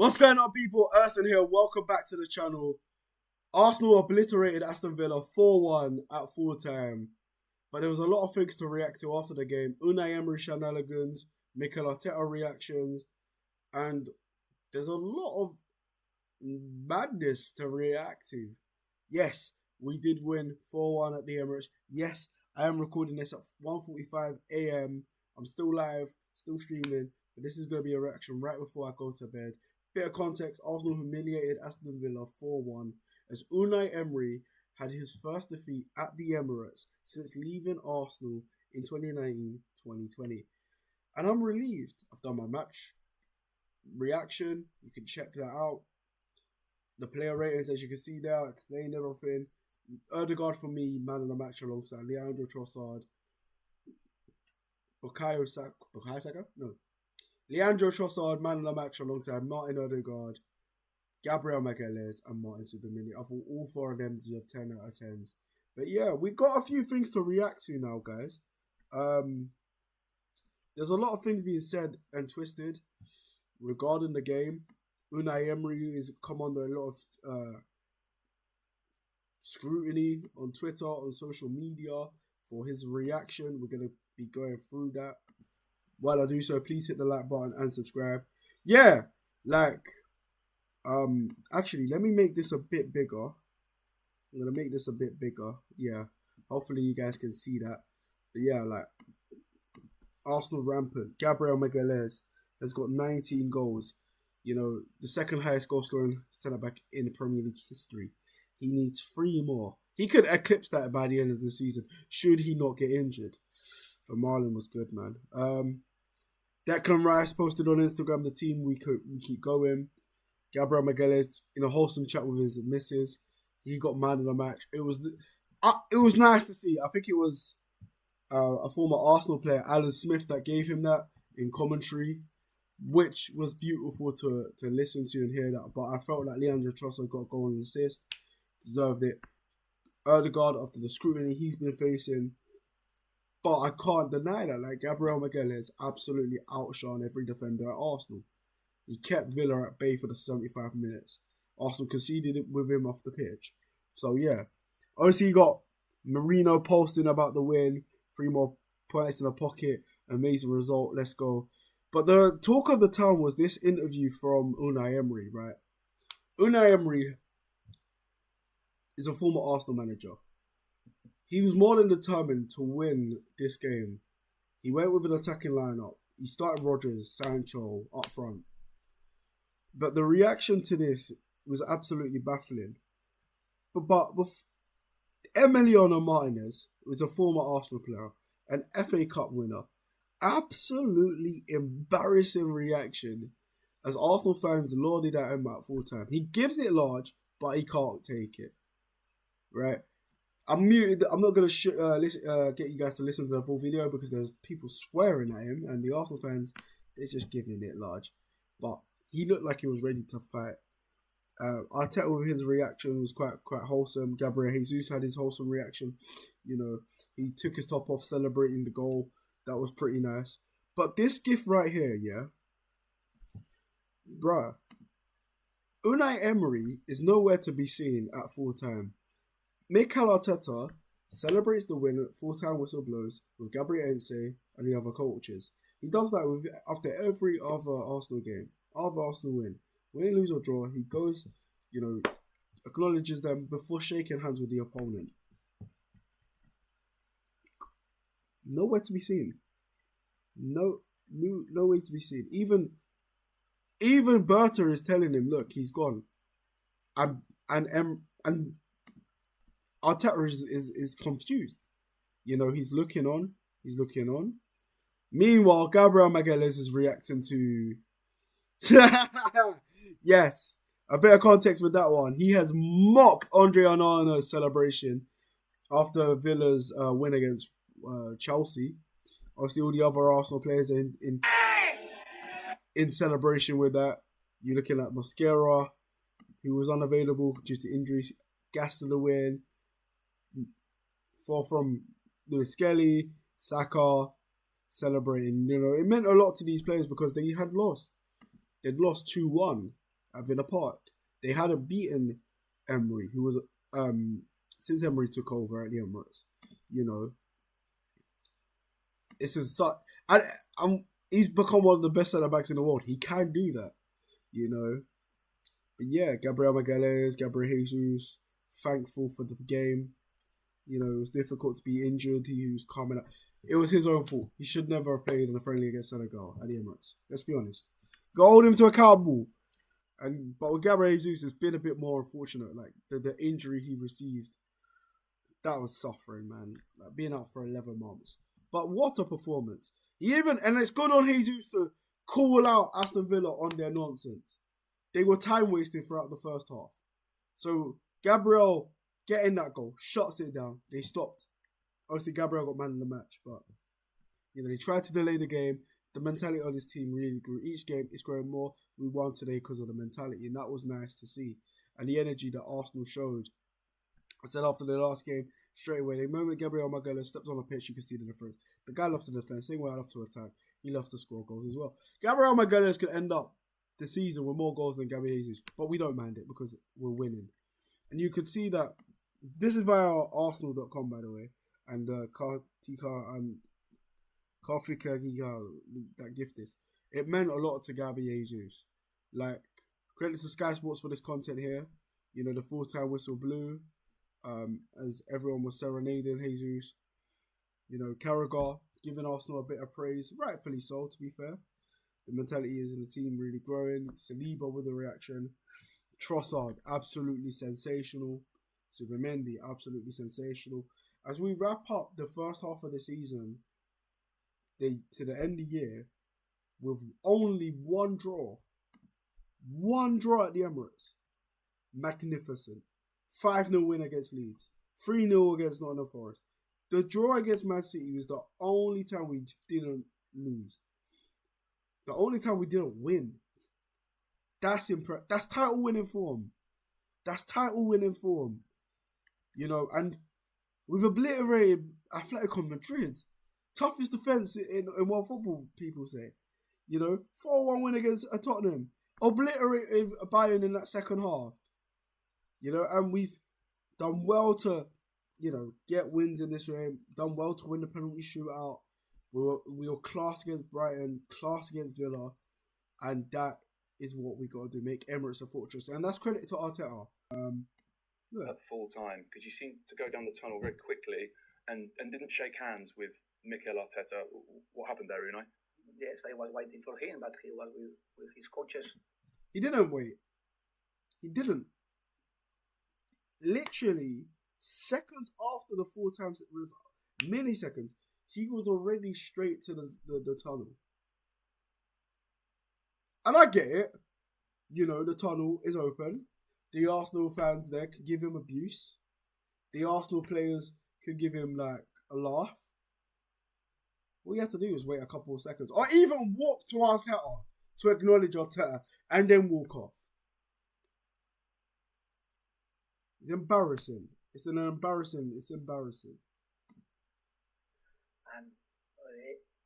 What's going on, people? Erson here. Welcome back to the channel. Arsenal obliterated Aston Villa 4-1 at full time. But there was a lot of things to react to after the game. Unai Emery shenanigans, Mikel Arteta reactions, and there's a lot of madness to react to. Yes, we did win 4-1 at the Emirates. Yes, I am recording this at 1:45 a.m. I'm still live, still streaming, but this is going to be a reaction right before I go to bed. Bit of context, Arsenal humiliated Aston Villa 4-1 as Unai Emery had his first defeat at the Emirates since leaving Arsenal in 2019-2020. And I'm relieved. I've done my match reaction. You can check that out. The player ratings, as you can see there, explained everything. Odegaard for me, man of the match alongside Leandro Trossard. Bukayo Saka? No. Leandro Trossard, man of the match alongside Martin Odegaard, Gabriel Magalhaes, and Martin Subamini. I thought all four of them deserve 10 out of 10s. But yeah, we got a few things to react to now, guys. There's a lot of things being said and twisted regarding the game. Unai Emery has come under a lot of scrutiny on Twitter, on social media for his reaction. We're going to be going through that. While I do so, please hit the like button and subscribe. Yeah, actually, let me make this a bit bigger. I'm going to make this a bit bigger. Yeah, hopefully you guys can see that. But yeah, Arsenal rampant. Gabriel Magalhaes has got 19 goals. You know, the second highest goal scoring centre-back in the Premier League history. He needs 3 more. He could eclipse that by the end of the season, should he not get injured. For Marlon was good, man. Declan Rice posted on Instagram, the team we keep going. Gabriel Magalhaes in a wholesome chat with his missus. He got man of the match. It was nice to see. I think it was a former Arsenal player, Alan Smith, that gave him that in commentary, which was beautiful to listen to and hear that. But I felt like Leandro Trossard got a goal and assist. Deserved it. Odegaard, after the scrutiny he's been facing. But I can't deny that. Gabriel Magalhaes absolutely outshone every defender at Arsenal. He kept Villa at bay for the 75 minutes. Arsenal conceded it with him off the pitch. So yeah. Obviously you got Marino posting about the win. 3 more points in the pocket. Amazing result. Let's go. But the talk of the town was this interview from Unai Emery, right? Unai Emery is a former Arsenal manager. He was more than determined to win this game. He went with an attacking lineup. He started Rodgers, Sancho up front. But the reaction to this was absolutely baffling. But Emiliano Martinez was a former Arsenal player, an FA Cup winner. Absolutely embarrassing reaction as Arsenal fans lauded at him at full time. He gives it large, but he can't take it. Right? I'm muted. I'm not going to get you guys to listen to the full video because there's people swearing at him, and the Arsenal fans, they're just giving it large. But he looked like he was ready to fight. Arteta with his reaction was quite wholesome. Gabriel Jesus had his wholesome reaction. You know, he took his top off celebrating the goal. That was pretty nice. But this gift right here, yeah, bruh, Unai Emery is nowhere to be seen at full time. Mikel Arteta celebrates the win at full-time whistle blows with Gabriel and the other coaches. He does that after every other Arsenal game, other Arsenal win. Win, lose or draw, he goes, acknowledges them before shaking hands with the opponent. Nowhere to be seen. No way to be seen. Even Berta is telling him, look, he's gone. And Arteta is confused. You know, he's looking on. Meanwhile, Gabriel Magalhaes is reacting to... Yes, a bit of context with that one. He has mocked Andre Onana's celebration after Villa's win against Chelsea. Obviously, all the other Arsenal players are in celebration with that. You're looking at Mosquera, who was unavailable due to injuries, gassed for the win. From Lewis Skelly, Saka, celebrating. You know, it meant a lot to these players because they had lost. They'd lost 2-1 at Villa Park. They hadn't beaten Emery, who was since Emery took over at the Emirates. You know, it's he's become one of the best centre backs in the world. He can do that, you know. But yeah, Gabriel Magalhaes, Gabriel Jesus, thankful for the game. You know, it was difficult to be injured. He was coming up. It was his own fault. He should never have played in a friendly against Senegal at the Emirates. Let's be honest. Go hold him to accountable. But with Gabriel Jesus, it's been a bit more unfortunate. Like the injury he received, that was suffering, man. Like, being out for 11 months. But what a performance! And it's good on Jesus to call out Aston Villa on their nonsense. They were time wasting throughout the first half. So Gabriel getting that goal shuts it down. They stopped. Obviously, Gabriel got man of the match, but you know they tried to delay the game. The mentality of this team really grew. Each game is growing more. We won today because of the mentality, and that was nice to see. And the energy that Arsenal showed. I said after the last game, straight away, the moment Gabriel Magalhaes steps on the pitch, you can see the difference. The guy loves to defend, same way I love to attack. He loves to score goals as well. Gabriel Magalhaes could end up the season with more goals than Gabriel Jesus, but we don't mind it because we're winning. And you could see that this is via Arsenal.com, by the way, and Kartika and Kafika that gift this. It meant a lot to Gabriel Jesus. Like, credit to Sky Sports for this content here. You know, the full-time whistle blew. As everyone was serenading Jesus. You know, Carragher giving Arsenal a bit of praise, rightfully so, to be fair. The mentality is in the team really growing. Saliba with a reaction. Trossard, absolutely sensational. Supermendi, absolutely sensational. As we wrap up the first half of the season, to the end of the year, with only one draw. One draw at the Emirates. Magnificent. 5-0 win against Leeds. 3-0 against Nottingham Forest. The draw against Man City was the only time we didn't lose. The only time we didn't win. That's That's title winning form. That's title winning form. You know, and we've obliterated Atletico Madrid. Toughest defence in world football, people say. You know, 4-1 win against Tottenham. Obliterated Bayern in that second half. You know, and we've done well to, you know, get wins in this game. Done well to win the penalty shootout. We were class against Brighton, class against Villa. And that is what we got to do. Make Emirates a fortress. And that's credit to Arteta. At full time, because you seemed to go down the tunnel very quickly and didn't shake hands with Mikel Arteta. What happened there, Unai? Yes, I was waiting for him, but he was with his coaches. He didn't wait. He didn't. Literally, seconds after the full-time, milliseconds, he was already straight to the tunnel. And I get it. You know, the tunnel is open. The Arsenal fans there could give him abuse. The Arsenal players could give him, like, a laugh. All you have to do is wait a couple of seconds. Or even walk to Arteta to acknowledge Arteta and then walk off. It's embarrassing. It's embarrassing. And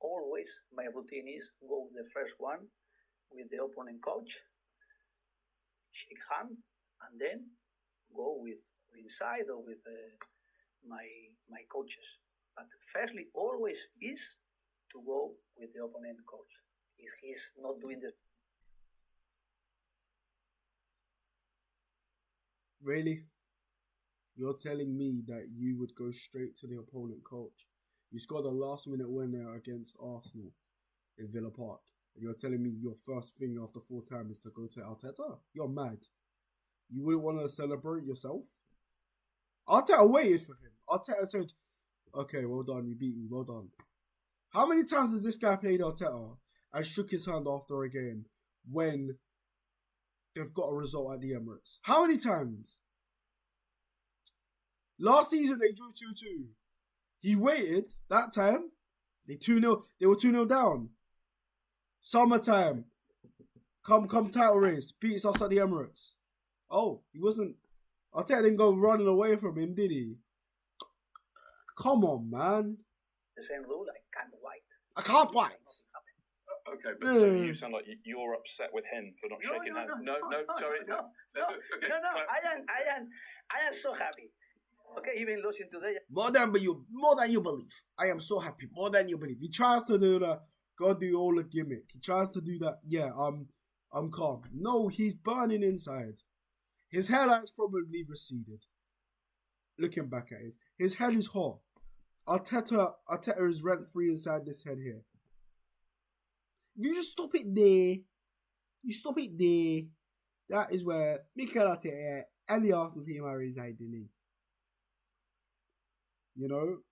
always my routine is go the first one with the opponent coach, shake hands, and then go with inside or with my coaches. But firstly, always is to go with the opponent coach. If he's not doing this. Really? You're telling me that you would go straight to the opponent coach? You scored a last-minute winner against Arsenal in Villa Park. And you're telling me your first thing after full time is to go to Arteta? You're mad. You wouldn't want to celebrate yourself? Arteta waited for him. Arteta said, okay, well done, you beat me, well done. How many times has this guy played Arteta and shook his hand after a game when they've got a result at the Emirates? How many times? Last season they drew 2-2. He waited that time. They were 2-0 down. Summertime. Come title race. Beats us at the Emirates. Oh, he wasn't. Arteta didn't go running away from him, did he? Come on, man. The same rule, I can't wait. I can't wait. Okay, but so you sound like you're upset with him for not shaking hands. No, sorry. No. I am so happy. Okay, even losing today. More than you believe. I am so happy. More than you believe. He tries to do that. Go do all the gimmick. He tries to do that. Yeah, I'm calm. No, he's burning inside. His hairline's probably receded. Looking back at it, his head is hot. Arteta is rent free inside this head here. You just stop it there. That is where Mikel Arteta and the Arsenal team are residing in. You know?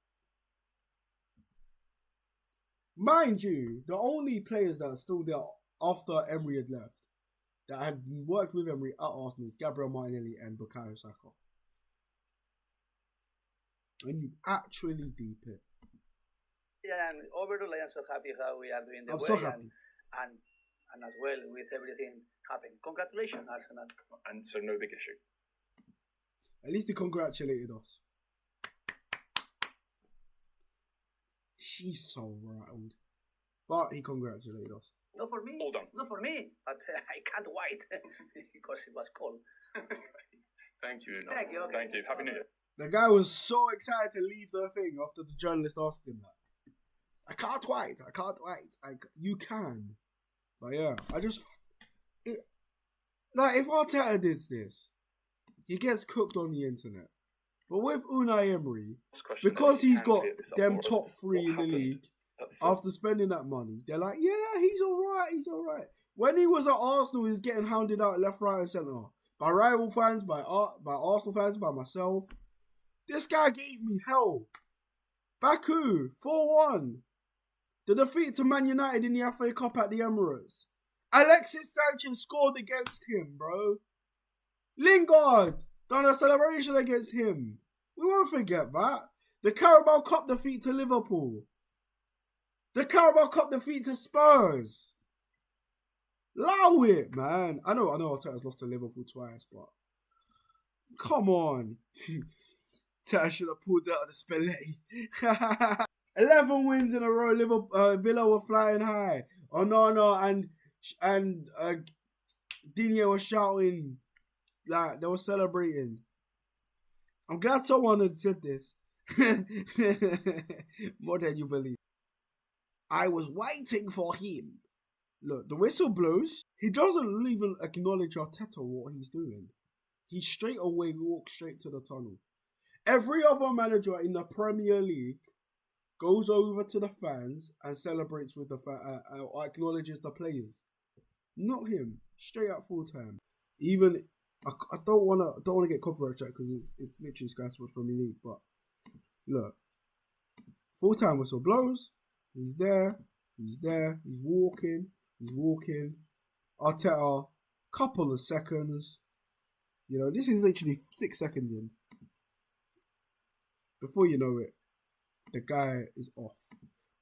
Mind you, the only players that are still there after Emery had left, that had worked with Emery at Arsenal, is Gabriel Martinelli and Bukayo Saka. And you actually deep it. Yeah, and overall, I am so happy how we are doing the way. So happy. And as well with everything happening. Congratulations, Arsenal. And so no big issue. At least he congratulated us. She's so rattled. But he congratulated us. Not for me. All done. Not for me. But I can't wait because it was cold. Thank you. Thank you. Okay. Thank you. Happy New Year. The guy was so excited to leave the thing after the journalist asked him that. I can't wait. You can. But yeah, if Arteta did this, he gets cooked on the internet. But with Unai Emery, because he's got them top three in the league, after spending that money, they're like, yeah, he's alright. When he was at Arsenal, he was getting hounded out left, right, and centre by rival fans, by Arsenal fans, by myself. This guy gave me hell. Baku, 4-1. The defeat to Man United in the FA Cup at the Emirates. Alexis Sanchez scored against him, bro. Lingard done a celebration against him. We won't forget that. The Carabao Cup defeat to Liverpool. The Carabao Cup defeat to Spurs. Allow it, man. I know Arteta's lost to Liverpool twice, but come on. Arteta should have pulled out the Spalletti. 11 wins in a row. Villa were flying high. Onana and Digne was shouting, like they were celebrating. I'm glad someone had said this. More than you believe. I was waiting for him. Look, the whistle blows. He doesn't even acknowledge Arteta what he's doing. He straight away walks straight to the tunnel. Every other manager in the Premier League goes over to the fans and celebrates with the acknowledges the players. Not him. Straight up full time. Even I don't wanna get copyright check because it's literally Sky Sports Premier League. But look, full time whistle blows. He's there. He's walking. Arteta, couple of seconds. You know, this is literally 6 seconds in. Before you know it, the guy is off.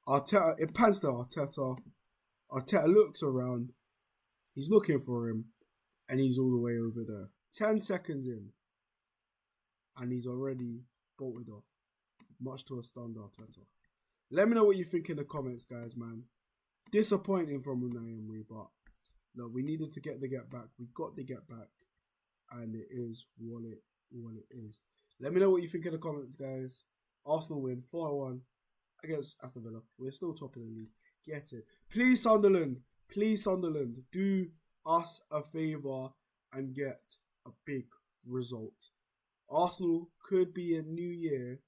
Arteta, it pans to Arteta. Arteta looks around. He's looking for him. And he's all the way over there. 10 seconds in. And he's already bolted off. Much to a stunned Arteta. Let me know what you think in the comments, guys, man. Disappointing from Unai Emery, but no, we needed to get the get back. We got the get back. And it is what it is. Let me know what you think in the comments, guys. Arsenal win 4-1 against Aston Villa. We're still top of the league. Get it. Please, Sunderland, do us a favour and get a big result. Arsenal could be a new year.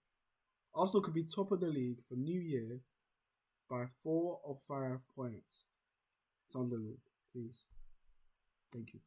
Arsenal could be top of the league for New Year by 4 or 5 points. Sunderland, please. Thank you.